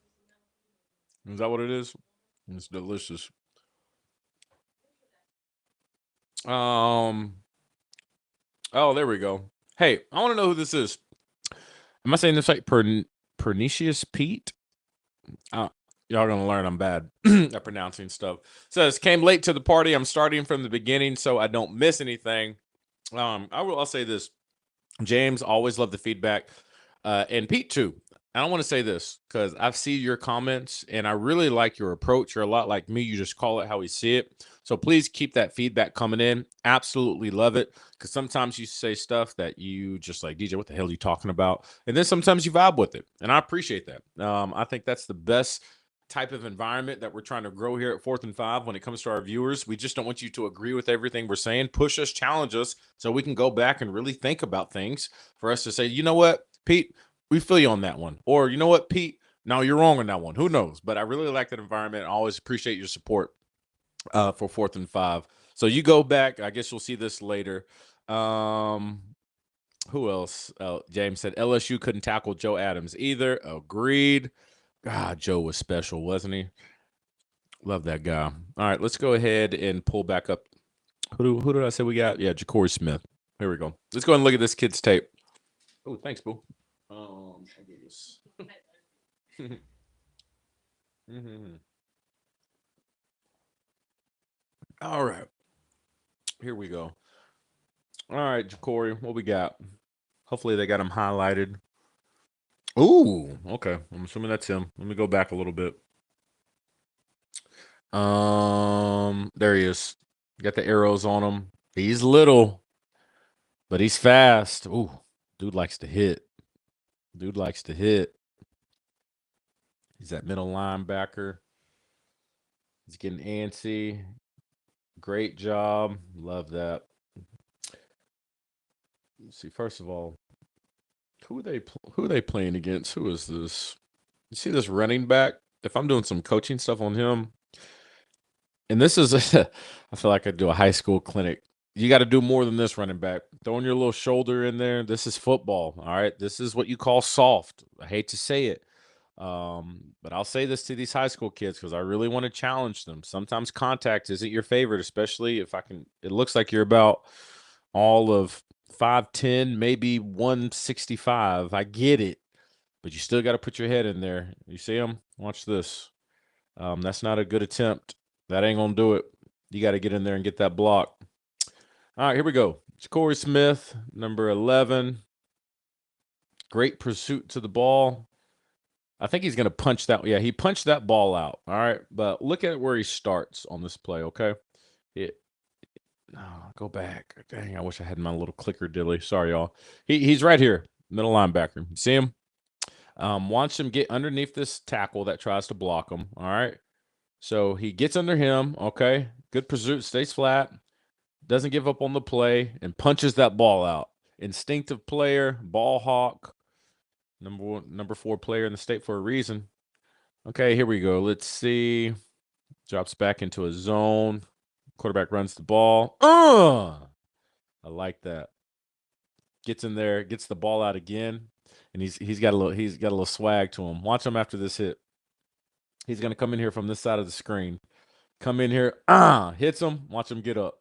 Is that what it is? It's delicious. Um. Oh, there we go. Hey, I want to know who this is. Am I saying this right? Pernicious Pete? Y'all gonna learn I'm bad at pronouncing stuff. Says came late to the party. I'm starting from the beginning so I don't miss anything. I'll say this. James, always love the feedback. And Pete too. I want to say this because I've seen your comments and I really like your approach. You're a lot like me. You just call it how we see it. So please keep that feedback coming in. Absolutely love it. Because sometimes you say stuff that you just like, DJ, what the hell are you talking about? And then sometimes you vibe with it. And I appreciate that. I think that's the best type of environment that we're trying to grow here at 4th and 5 when it comes to our viewers. We just don't want you to agree with everything we're saying. Push us, challenge us so we can go back and really think about things for us to say, you know what, Pete, we feel you on that one. Or, you know what, Pete, no, you're wrong on that one. Who knows? But I really like that environment. I always appreciate your support for 4th and 5. So you go back. I guess you'll see this later. Who else? James said LSU couldn't tackle Joe Adams either. Agreed. God, Joe was special, wasn't he? Love that guy. All right, let's go ahead and pull back up. Who did I say we got? Yeah, Jakore Smith. Here we go. Let's go ahead and look at this kid's tape. Oh, thanks, Boo. I'll do this. All right. Here we go. All right, Jakore, what we got? Hopefully they got him highlighted. Ooh, okay. I'm assuming that's him. Let me go back a little bit. There he is. Got the arrows on him. He's little, but he's fast. Ooh, dude likes to hit. Dude likes to hit. He's that middle linebacker. He's getting antsy. Great job. Love that. Let's see, first of all, who are they playing against? Who is this? You see this running back? If I'm doing some coaching stuff on him, and this is I feel like I do a high school clinic. You got to do more than this running back. Throwing your little shoulder in there. This is football. All right. This is what you call soft. I hate to say it. But I'll say this to these high school kids because I really want to challenge them. Sometimes contact isn't your favorite, especially if I can. It looks like you're about all of 5'10", maybe 165. I get it, but you still got to put your head in there. You see him? Watch this. That's not a good attempt. That ain't gonna do it. You got to get in there and get that block. All right, here we go. Jakore Smith, number 11. Great pursuit to the ball. I think he's going to punch that. Yeah, he punched that ball out. All right. But look at where he starts on this play. Okay. Go back. Dang, I wish I had my little clicker dilly. Sorry, y'all. He's right here, middle linebacker. You see him? Watch him get underneath this tackle that tries to block him. All right. So he gets under him. Okay. Good pursuit. Stays flat. Doesn't give up on the play and punches that ball out. Instinctive player, ball hawk, number 4 player in the state for a reason. Okay, here we go. Let's see. Drops back into a zone. Quarterback runs the ball. I like that. Gets in there, gets the ball out again, and he's got a little swag to him. Watch him after this hit. He's gonna come in here from this side of the screen. Come in here, hits him. Watch him get up.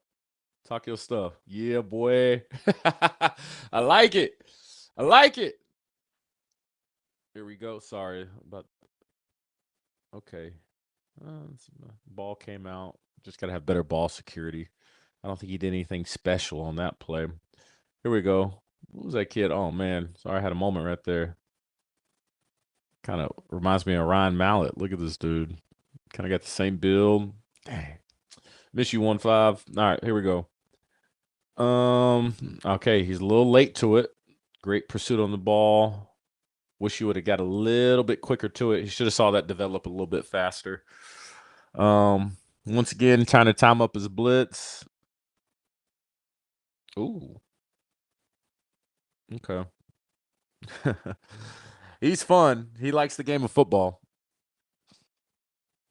Talk your stuff. Yeah, boy. I like it. I like it. Here we go. Sorry, but okay. Ball came out. Just got to have better ball security. I don't think he did anything special on that play. Here we go. What was that kid? Oh, man. Sorry, I had a moment right there. Kind of reminds me of Ryan Mallett. Look at this dude. Kind of got the same build. Dang. Miss you 1-5. All right, here we go. Okay, he's a little late to it. Great pursuit on the ball. Wish you would have got a little bit quicker to it. He should have saw that develop a little bit faster. Once again, trying to time up his blitz. Ooh, okay. He's fun. He likes the game of football.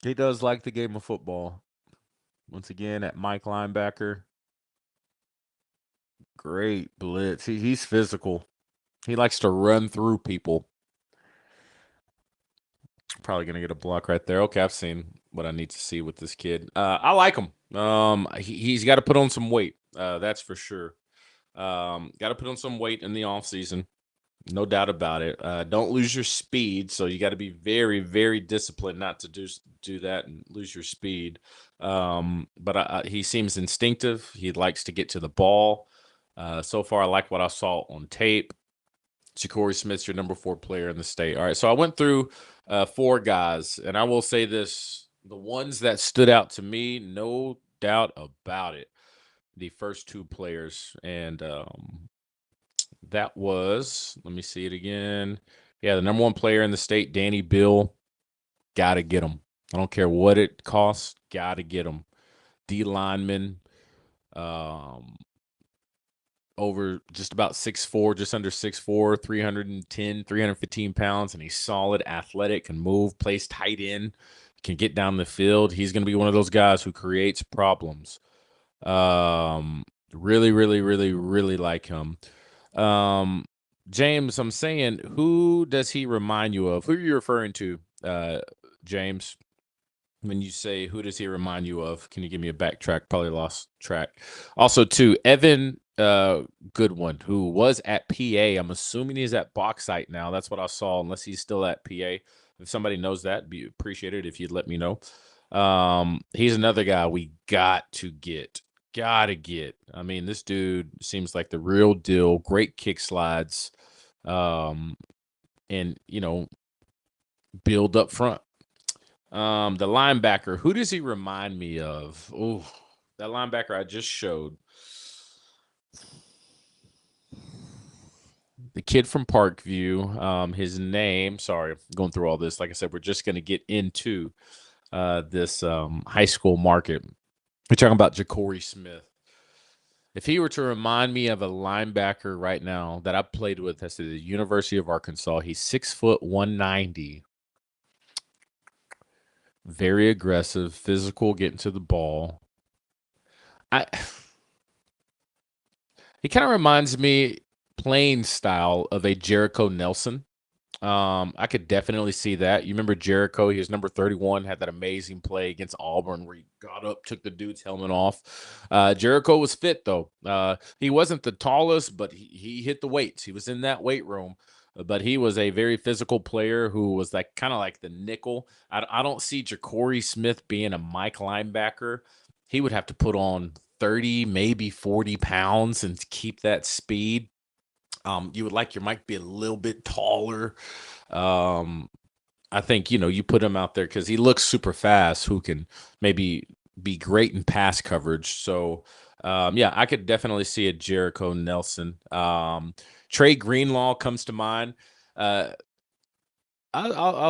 He does like the game of football. Once again, at Mike linebacker. Great blitz. He's physical. He likes to run through people. Probably gonna get a block right there. Okay, I've seen what I need to see with this kid. I like him. He's got to put on some weight. That's for sure. Got to put on some weight in the off season. No doubt about it. Don't lose your speed. So you got to be very, very disciplined not to do that and lose your speed. But he seems instinctive. He likes to get to the ball. So far, I like what I saw on tape. Jakore Smith's your number 4 player in the state. All right, so I went through 4 guys, and I will say this: the ones that stood out to me, no doubt about it, the first 2 players, and that was, let me see it again. Yeah, the number 1 player in the state, Danny Beale. Got to get him. I don't care what it costs. Got to get him. D lineman, um, over just about 6'4", just under 6'4", 310, 315 pounds, and he's solid, athletic, can move, plays tight end, can get down the field. He's going to be one of those guys who creates problems. Really, really, really, really like him. James, I'm saying, who does he remind you of? Who are you referring to, James? When you say who does he remind you of? Can you give me a backtrack? Probably lost track. Also, too, Evan Goodwin, who was at PA. I'm assuming he's at Bauxite now. That's what I saw, unless he's still at PA. If somebody knows that, be appreciated if you'd let me know. He's another guy we got to get. Gotta get. I mean, this dude seems like the real deal. Great kick slides. And build up front. The linebacker, who does he remind me of? Oh, that linebacker I just showed. The kid from Parkview. His name, sorry, going through all this. Like I said, we're just going to get into this high school market. We're talking about Jakore Smith. If he were to remind me of a linebacker right now that I played with at the University of Arkansas, he's 6 foot 190. Very aggressive, physical, getting to the ball. He kind of reminds me playing style of a Jericho Nelson. I could definitely see that. You remember Jericho? He was number 31, had that amazing play against Auburn where he got up, took the dude's helmet off. Jericho was fit though. He wasn't the tallest, but he hit the weights. He was in that weight room. But he was a very physical player who was like kind of like the nickel. I don't see Jakore Smith being a Mike linebacker. He would have to put on 30, maybe 40 pounds and keep that speed. You would like your Mike be a little bit taller. I think, you put him out there because he looks super fast, who can maybe be great in pass coverage. So, yeah, I could definitely see a Jericho Nelson. Trey Greenlaw comes to mind. I'll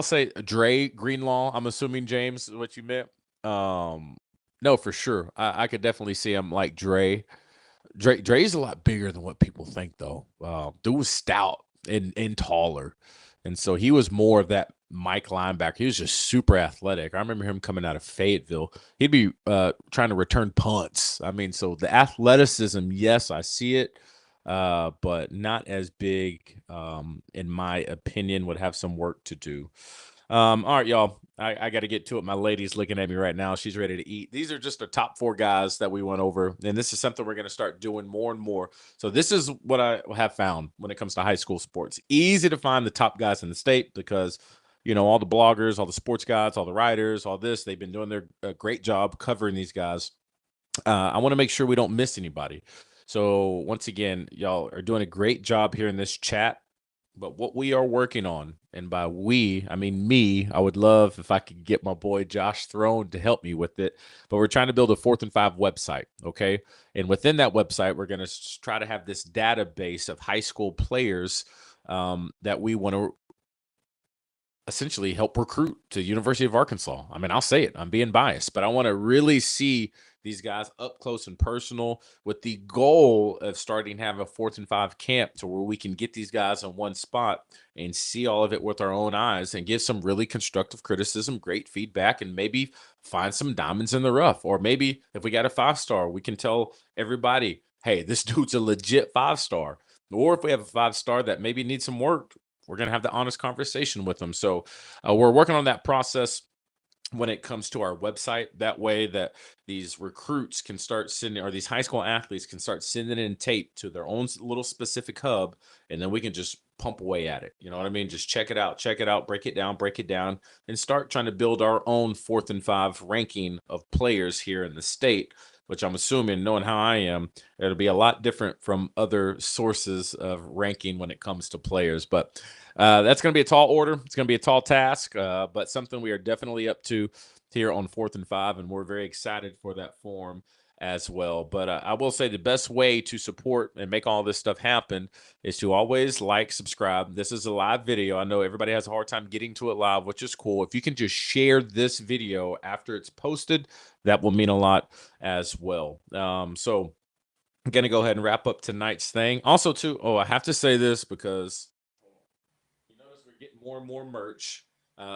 say Dre Greenlaw. I'm assuming, James, is what you meant. No, for sure. I could definitely see him like Dre. Dre's a lot bigger than what people think, though. Dude was stout and taller, and so he was more of that Mike linebacker. He was just super athletic. I remember him coming out of Fayetteville. He'd be trying to return punts. I mean, so the athleticism, yes, I see it, but not as big, in my opinion. Would have some work to do. All right, y'all. I got to get to it. My lady's looking at me right now. She's ready to eat. These are just the top 4 guys that we went over, and this is something we're going to start doing more and more. So this is what I have found when it comes to high school sports. Easy to find the top guys in the state because all the bloggers, all the sports guys, all the writers, all this. They've been doing their great job covering these guys. I want to make sure we don't miss anybody. So once again, y'all are doing a great job here in this chat. But what we are working on, and by we, I mean me, I would love if I could get my boy Josh Throne to help me with it. But we're trying to build a 4th and 5 website, okay? And within that website, we're going to try to have this database of high school players that we want to essentially help recruit to University of Arkansas. I mean, I'll say it, I'm being biased, but I want to really see these guys up close and personal with the goal of starting to have a 4th and 5 camp to where we can get these guys in one spot and see all of it with our own eyes and give some really constructive criticism, great feedback, and maybe find some diamonds in the rough. Or maybe if we got a 5-star, we can tell everybody, hey, this dude's a legit 5-star. Or if we have a 5-star that maybe needs some work, we're going to have the honest conversation with them. So we're working on that process when it comes to our website. That way that these recruits can start sending, or these high school athletes can start sending in tape to their own little specific hub. And then we can just pump away at it. You know what I mean? Just check it out, break it down, and start trying to build our own 4th and 5 ranking of players here in the state, which I'm assuming, knowing how I am, it'll be a lot different from other sources of ranking when it comes to players. But that's going to be a tall order. It's going to be a tall task, but something we are definitely up to here on 4th and 5, and we're very excited for that form as well. But I will say the best way to support and make all this stuff happen is to always like, subscribe. This is a live video. I know everybody has a hard time getting to it live, which is cool. If you can just share this video after it's posted, that will mean a lot as well. So I'm going to go ahead and wrap up tonight's thing. Also, too, I have to say this because you notice we're getting more and more merch.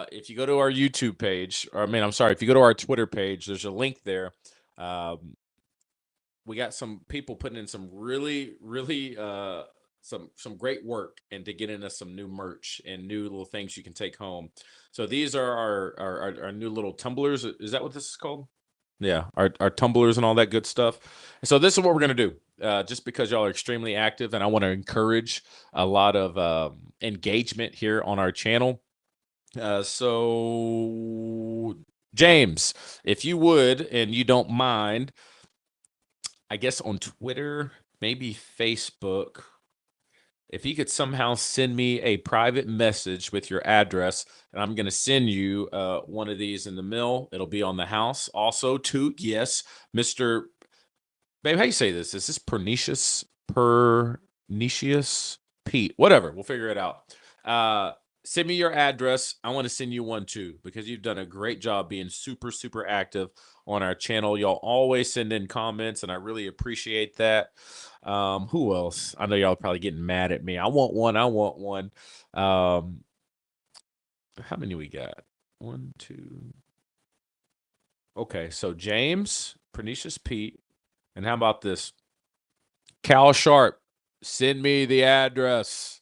If you go to our YouTube page, or if you go to our Twitter page, there's a link there. We got some people putting in some really, really some great work into getting us some new merch and new little things you can take home. So these are our new little tumblers. Is that what this is called? Yeah, our tumblers and all that good stuff. So this is what we're gonna do. Just because y'all are extremely active, and I want to encourage a lot of engagement here on our channel. So James, if you would, and you don't mind, I guess on Twitter, maybe Facebook, if you could somehow send me a private message with your address, and I'm going to send you one of these in the mail. It'll be on the house. Also, too, yes, Mr. Babe, how you say this? Is this pernicious Pete? Whatever. We'll figure it out. Send me your address. I want to send you one too, because you've done a great job being super, super active on our channel. Y'all always send in comments, and I really appreciate that. Who else? I know y'all probably getting mad at me. I want one. How many we got? 1, 2. Okay, so James, Pernicious Pete, and how about this? Cal Sharp, send me the address.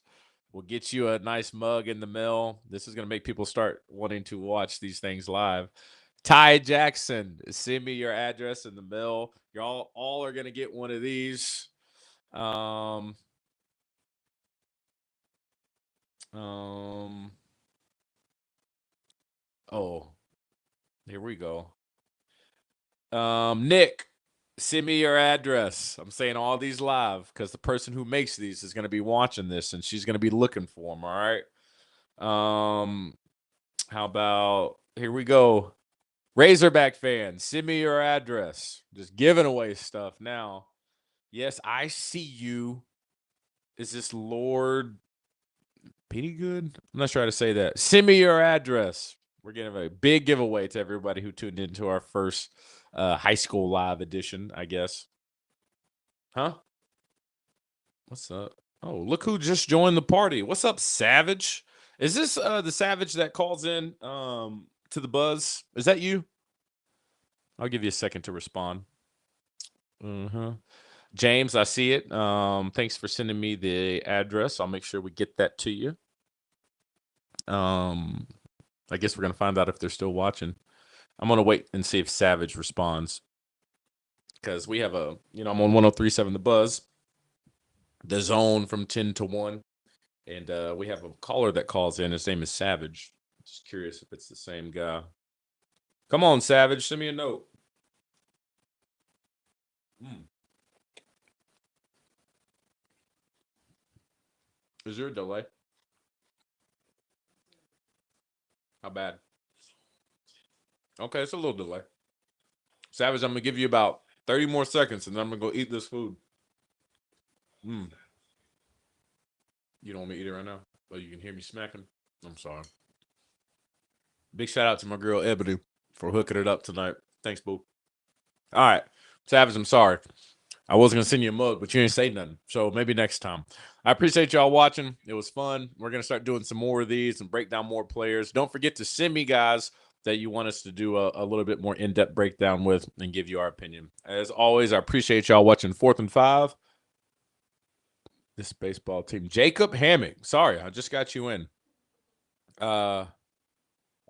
We'll get you a nice mug in the mail. This is going to make people start wanting to watch these things live. Ty Jackson, send me your address in the mail. Y'all all are going to get one of these. Oh, here we go. Nick, send me your address. I'm saying all these live because the person who makes these is going to be watching this, and she's going to be looking for them. All right. How about, here we go. Razorback fans, send me your address. Just giving away stuff now. Yes, I see you. Is this Lord Pettygood? I'm not sure how to say that. Send me your address. We're giving a big giveaway to everybody who tuned into our first high school live edition, I guess. Huh? What's up? Oh, look who just joined the party. What's up, Savage? Is this the Savage that calls in to the buzz? Is that you? I'll give you a second to respond. James, I see it. Thanks for sending me the address. I'll make sure we get that to you. I guess we're gonna find out if they're still watching. I'm gonna wait and see if Savage responds, because we have I'm on 103.7 The Buzz, the zone from 10 to 1, and we have a caller that calls in. His name is Savage. Just curious if it's the same guy. Come on, Savage. Send me a note. Is there a delay? How bad? Okay, it's a little delay. Savage, I'm going to give you about 30 more seconds, and then I'm going to go eat this food. You don't want me to eat it right now? Oh, you can hear me smacking? I'm sorry. Big shout out to my girl Ebony for hooking it up tonight. Thanks, boo. All right. Savage, I'm sorry. I was going to send you a mug, but you didn't say nothing. So maybe next time. I appreciate y'all watching. It was fun. We're going to start doing some more of these and break down more players. Don't forget to send me guys that you want us to do a little bit more in-depth breakdown with and give you our opinion. As always, I appreciate y'all watching 4th and 5. This baseball team. Jacob Hammock. Sorry, I just got you in. Oh,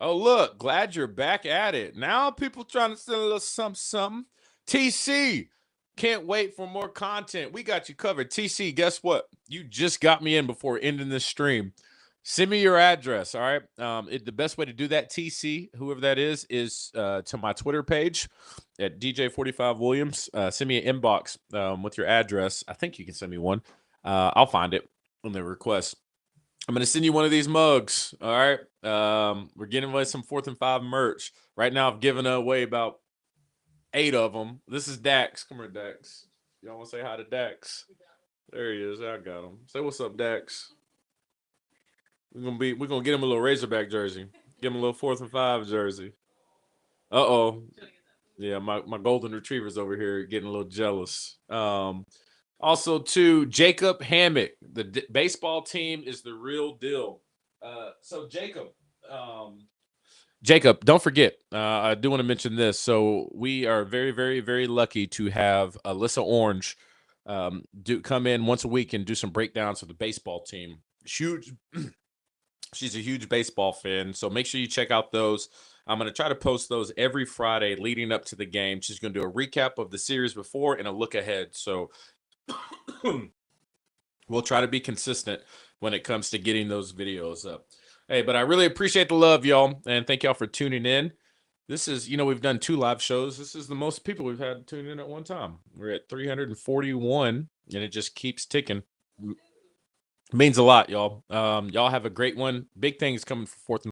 look. Glad you're back at it. Now people trying to send a little something. TC. Can't wait for more content. We got you covered. TC, guess what? You just got me in before ending this stream. Send me your address, all right? The best way to do that, TC, whoever that is to my Twitter page at DJ45Williams. Send me an inbox with your address. I think you can send me one. I'll find it on the request. I'm going to send you one of these mugs, all right? We're getting away some 4th and 5 merch. Right now, I've given away about 8 of them. This is Dax. Come here, Dax. Y'all want to say hi to Dax? There he is. I got him. Say what's up, Dax. We're gonna get him a little Razorback jersey. Give him a little 4th and 5 jersey. Uh-oh. Yeah, my golden retriever's over here getting a little jealous. Also, to Jacob Hammock, the baseball team is the real deal. So Jacob, don't forget, I do want to mention this. So we are very, very, very lucky to have Alyssa Orange come in once a week and do some breakdowns of the baseball team. Huge. She's a huge baseball fan, so make sure you check out those. I'm going to try to post those every Friday leading up to the game. She's going to do a recap of the series before and a look ahead. So we'll try to be consistent when it comes to getting those videos up. Hey, but I really appreciate the love, y'all, and thank y'all for tuning in. This is, we've done 2 live shows. This is the most people we've had tune in at one time. We're at 341, and it just keeps ticking. Means a lot, y'all. Y'all have a great one. Big things coming for 4th and